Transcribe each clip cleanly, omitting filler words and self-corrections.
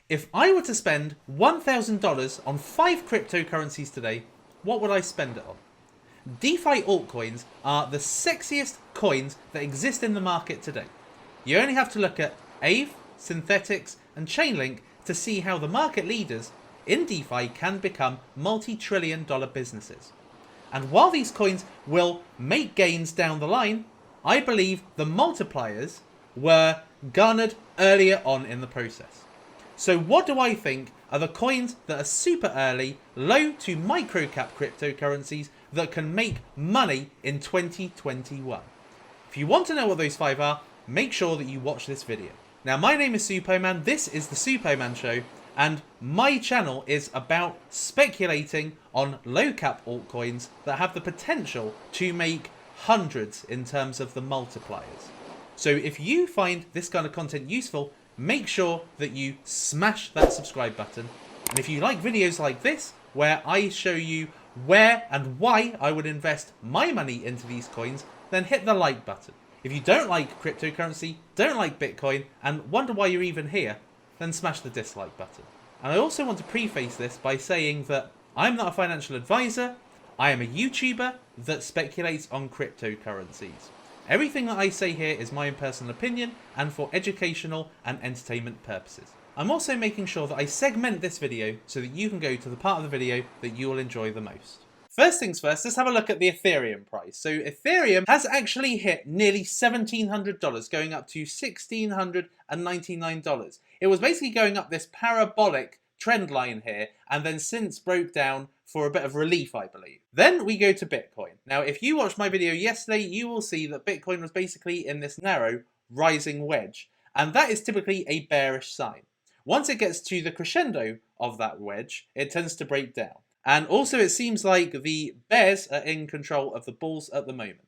If I were to spend $1,000 on 5 cryptocurrencies today, what would I spend it on? DeFi altcoins are the sexiest coins that exist in the market today. You only have to look at Aave, Synthetics, and Chainlink to see how the market leaders in DeFi can become multi-trillion-dollar businesses. And while these coins will make gains down the line, I believe the multipliers were garnered earlier on in the process. So what do I think are the coins that are super early, low to micro cap cryptocurrencies that can make money in 2021? If you want to know what those 5 are, make sure that you watch this video. Now, my name is Supoman, this is the Supoman Show, and my channel is about speculating on low cap altcoins that have the potential to make hundreds in terms of the multipliers. So if you find this kind of content useful, make sure that you smash that subscribe button. And if you like videos like this, where I show you where and why I would invest my money into these coins, then hit the like button. If you don't like cryptocurrency, don't like Bitcoin, and wonder why you're even here, then smash the dislike button. And I also want to preface this by saying that I'm not a financial advisor, I am a YouTuber that speculates on cryptocurrencies. Everything that I say here is my own personal opinion and for educational and entertainment purposes. I'm also making sure that I segment this video so that you can go to the part of the video that you will enjoy the most. First things first, let's have a look at the Ethereum price. So Ethereum has actually hit nearly $1,700, going up to $1,699. It was basically going up this parabolic trend line here, and then since broke down for a bit of relief, I believe. Then we go to Bitcoin. Now, if you watched my video yesterday, you will see that Bitcoin was basically in this narrow rising wedge, and that is typically a bearish sign. Once it gets to the crescendo of that wedge, it tends to break down. And also it seems like the bears are in control of the bulls at the moment.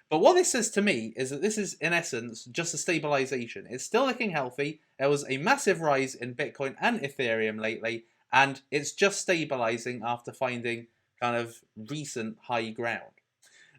But what this says to me is that this is, in essence, just a stabilization. It's still looking healthy. There was a massive rise in Bitcoin and Ethereum lately, and it's just stabilizing after finding kind of recent high ground.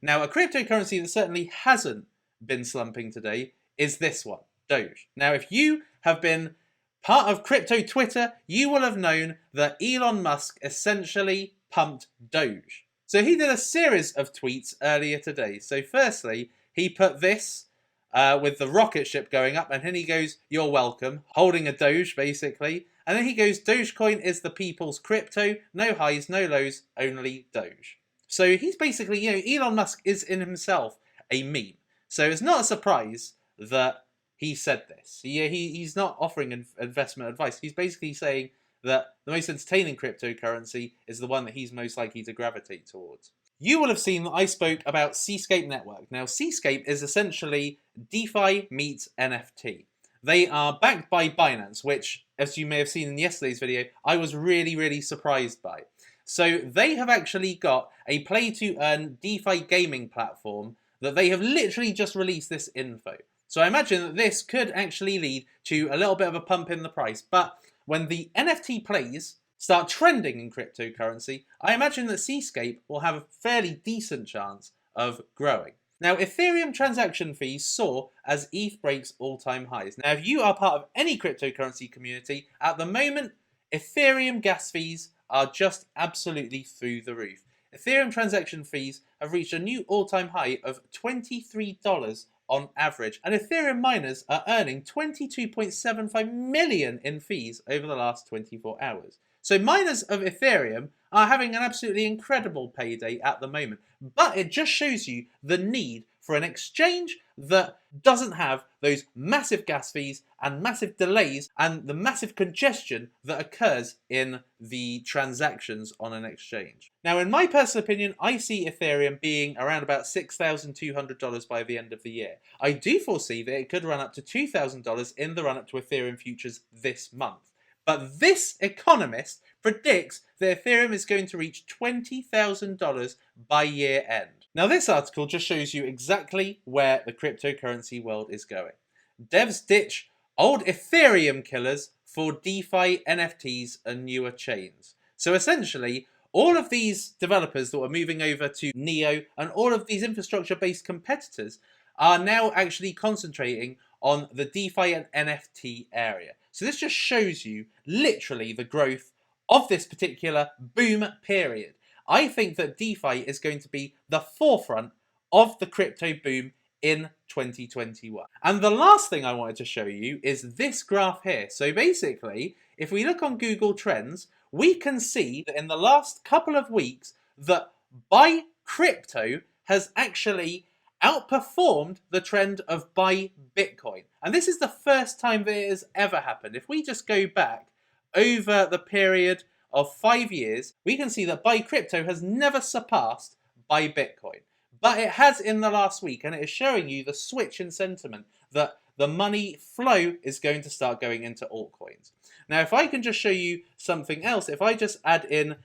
Now, a cryptocurrency that certainly hasn't been slumping today is this one, Doge. Now, if you have been part of crypto Twitter, you will have known that Elon Musk essentially pumped Doge. So he did a series of tweets earlier today. So firstly, he put this with the rocket ship going up, and then he goes, "You're welcome," holding a Doge basically. And then he goes, "Dogecoin is the people's crypto, no highs, no lows, only Doge." So he's basically, Elon Musk is in himself a meme. So it's not a surprise that he said this. He's not offering investment advice. He's basically saying that the most entertaining cryptocurrency is the one that he's most likely to gravitate towards. You will have seen that I spoke about Seascape Network. Now, Seascape is essentially DeFi meets NFT. They are backed by Binance, which, as you may have seen in yesterday's video, I was really surprised by. So they have actually got a play-to-earn DeFi gaming platform that they have literally just released this info. So I imagine that this could actually lead to a little bit of a pump in the price. But when the NFT plays start trending in cryptocurrency, I imagine that Seascape will have a fairly decent chance of growing. Now, Ethereum transaction fees soar as ETH breaks all-time highs. Now, if you are part of any cryptocurrency community, at the moment, Ethereum gas fees are just absolutely through the roof. Ethereum transaction fees have reached a new all-time high of $23 on average, and Ethereum miners are earning 22.75 million in fees over the last 24 hours. So miners of Ethereum are having an absolutely incredible payday at the moment, but it just shows you the need for an exchange that doesn't have those massive gas fees and massive delays and the massive congestion that occurs in the transactions on an exchange. Now, in my personal opinion, I see Ethereum being around about $6,200 by the end of the year. I do foresee that it could run up to $2,000 in the run-up to Ethereum futures this month. But this economist predicts that Ethereum is going to reach $20,000 by year end. Now, this article just shows you exactly where the cryptocurrency world is going. Devs ditch old Ethereum killers for DeFi NFTs and newer chains. So essentially, all of these developers that were moving over to Neo and all of these infrastructure-based competitors are now actually concentrating on the DeFi and NFT area. So this just shows you literally the growth of this particular boom period. I think that DeFi is going to be the forefront of the crypto boom in 2021. And the last thing I wanted to show you is this graph here. So basically, if we look on Google Trends, we can see that in the last couple of weeks that buy crypto has actually outperformed the trend of buy Bitcoin. And this is the first time that it has ever happened. If we just go back over the period of 5 years, we can see that buy crypto has never surpassed buy Bitcoin. But it has in the last week, and it is showing you the switch in sentiment that the money flow is going to start going into altcoins. Now, if I can just show you something else, if I just add in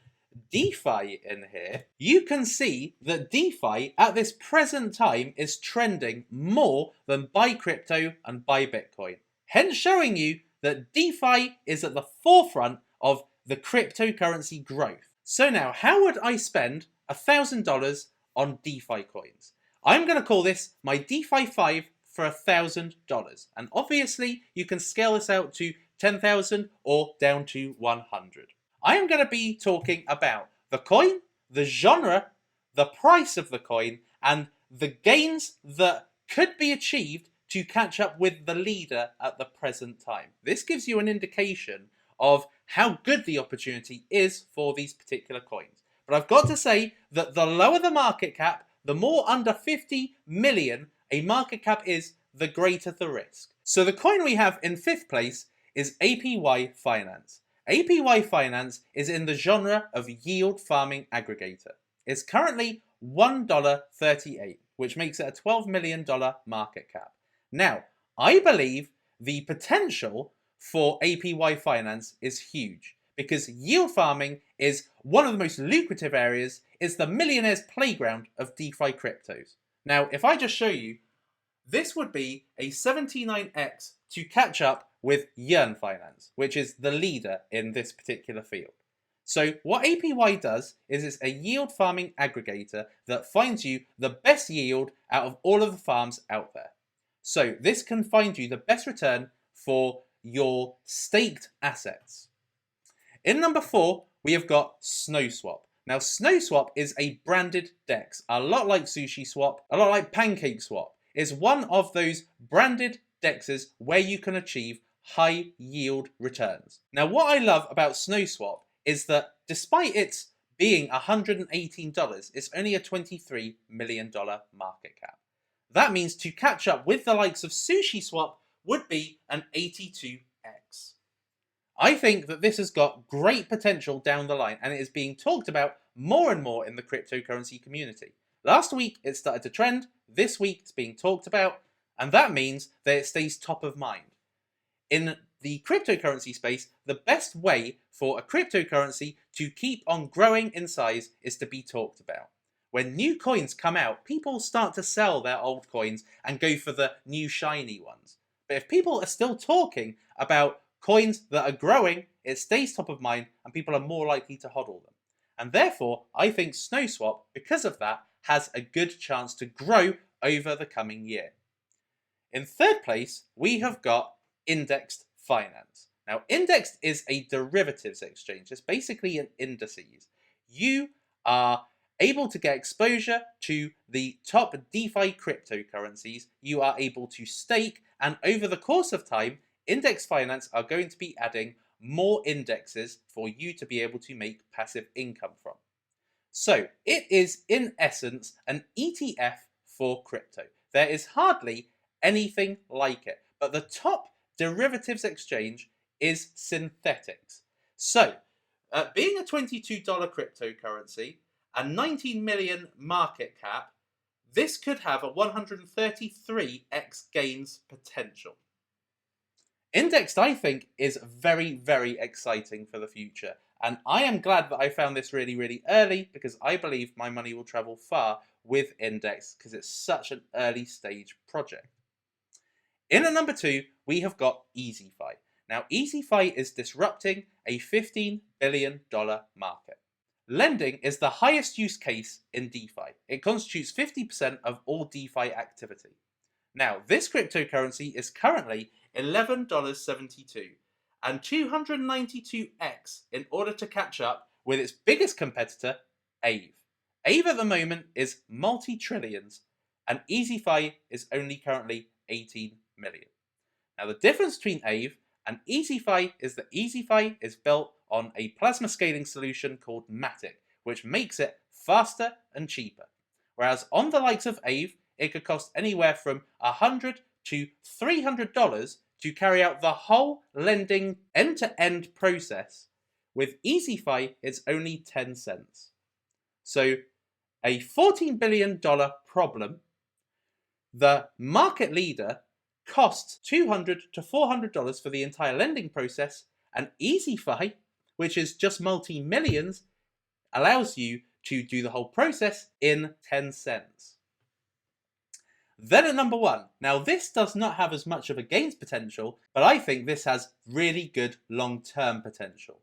DeFi in here, you can see that DeFi at this present time is trending more than buy crypto and buy Bitcoin. Hence showing you that DeFi is at the forefront of the cryptocurrency growth. So now, how would I spend $1,000 on DeFi coins? I'm going to call this my DeFi 5 for $1,000. And obviously, you can scale this out to 10,000 or down to 100. I am going to be talking about the coin, the genre, the price of the coin, and the gains that could be achieved to catch up with the leader at the present time. This gives you an indication of how good the opportunity is for these particular coins. But I've got to say that the lower the market cap, the more under 50 million a market cap is, the greater the risk. So the coin we have in 5th place is APY Finance. APY Finance is in the genre of yield farming aggregator. It's currently $1.38, which makes it a $12 million market cap. Now, I believe the potential for APY Finance is huge because yield farming is one of the most lucrative areas. It's the millionaire's playground of DeFi cryptos. Now, if I just show you, this would be a 79x to catch up with Yearn Finance, which is the leader in this particular field. So what APY does is it's a yield farming aggregator that finds you the best yield out of all of the farms out there. So this can find you the best return for your staked assets. In number 4, we have got SnowSwap. Now SnowSwap is a branded DEX, a lot like SushiSwap, a lot like PancakeSwap. It's one of those branded DEXs where you can achieve high yield returns. Now what I love about SnowSwap is that despite its being $118, it's only a $23 million market cap. That means to catch up with the likes of SushiSwap would be an 82x. I think that this has got great potential down the line and it is being talked about more and more in the cryptocurrency community. Last week it started to trend, this week it's being talked about, and that means that it stays top of mind. In the cryptocurrency space, the best way for a cryptocurrency to keep on growing in size is to be talked about. When new coins come out, people start to sell their old coins and go for the new shiny ones. But if people are still talking about coins that are growing, it stays top of mind and people are more likely to hodl them. And therefore, I think SnowSwap, because of that, has a good chance to grow over the coming year. In 3rd place, we have got Indexed Finance. Now, Indexed is a derivatives exchange. It's basically an indices. You are able to get exposure to the top DeFi cryptocurrencies. You are able to stake, and over the course of time, Indexed Finance are going to be adding more indexes for you to be able to make passive income from. So it is in essence an ETF for crypto. There is hardly anything like it, but the top derivatives exchange is Synthetics. So being a $22 cryptocurrency, a 19 million market cap, this could have a 133x gains potential. Indexed, I think, is very, very exciting for the future. And I am glad that I found this really, really early because I believe my money will travel far with Indexed because it's such an early stage project. In at number 2, we have got EasyFi. Now, EasyFi is disrupting a $15 billion market. Lending is the highest use case in DeFi. It constitutes 50% of all DeFi activity. Now, this cryptocurrency is currently $11.72. and 292x in order to catch up with its biggest competitor, AVE. AVE at the moment is multi-trillions, and EasyFi is only currently 18 million. Now the difference between AVE and EasyFi is that EasyFi is built on a plasma scaling solution called Matic, which makes it faster and cheaper. Whereas on the likes of AVE, it could cost anywhere from $100 to $300 to carry out the whole lending end-to-end process. With EasyFi, it's only 10 cents. So a $14 billion problem, the market leader costs $200 to $400 for the entire lending process, and EasyFi, which is just multi-millions, allows you to do the whole process in 10 cents. Then at number 1, now this does not have as much of a gains potential, but I think this has really good long-term potential.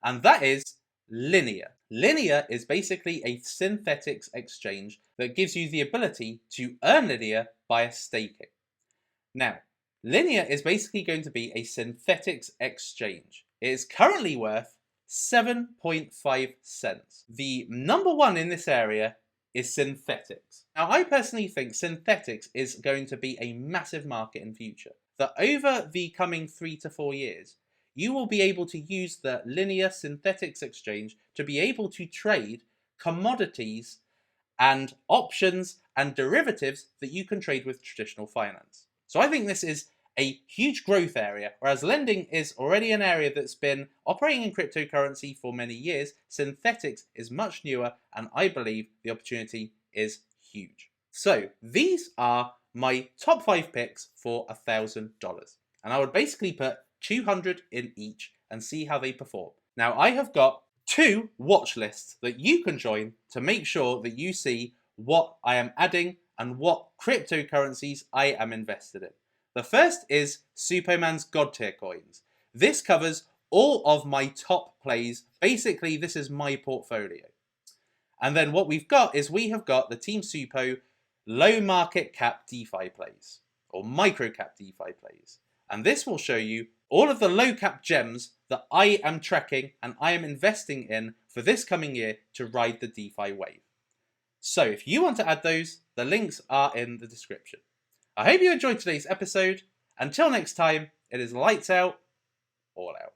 And that is Linear. Linear is basically a synthetics exchange that gives you the ability to earn Linear via staking. Now, Linear is basically going to be a synthetics exchange. It is currently worth 7.5 cents. The number 1 in this area is synthetics. Now, I personally think synthetics is going to be a massive market in future. That over the coming 3 to 4 years, you will be able to use the Linear Synthetics Exchange to be able to trade commodities and options and derivatives that you can trade with traditional finance. So I think this is a huge growth area, whereas lending is already an area that's been operating in cryptocurrency for many years. Synthetics is much newer, and I believe the opportunity is huge. So these are my top 5 picks for $1,000, and I would basically put 200 in each and see how they perform. Now I have got 2 watch lists that you can join to make sure that you see what I am adding and what cryptocurrencies I am invested in. The first is Superman's God tier coins. This covers all of my top plays. Basically, this is my portfolio. And then what we've got is we have got the Team Supo low market cap DeFi plays, or micro cap DeFi plays. And this will show you all of the low cap gems that I am tracking and I am investing in for this coming year to ride the DeFi wave. So if you want to add those, the links are in the description. I hope you enjoyed today's episode. Until next time, it is lights out, all out.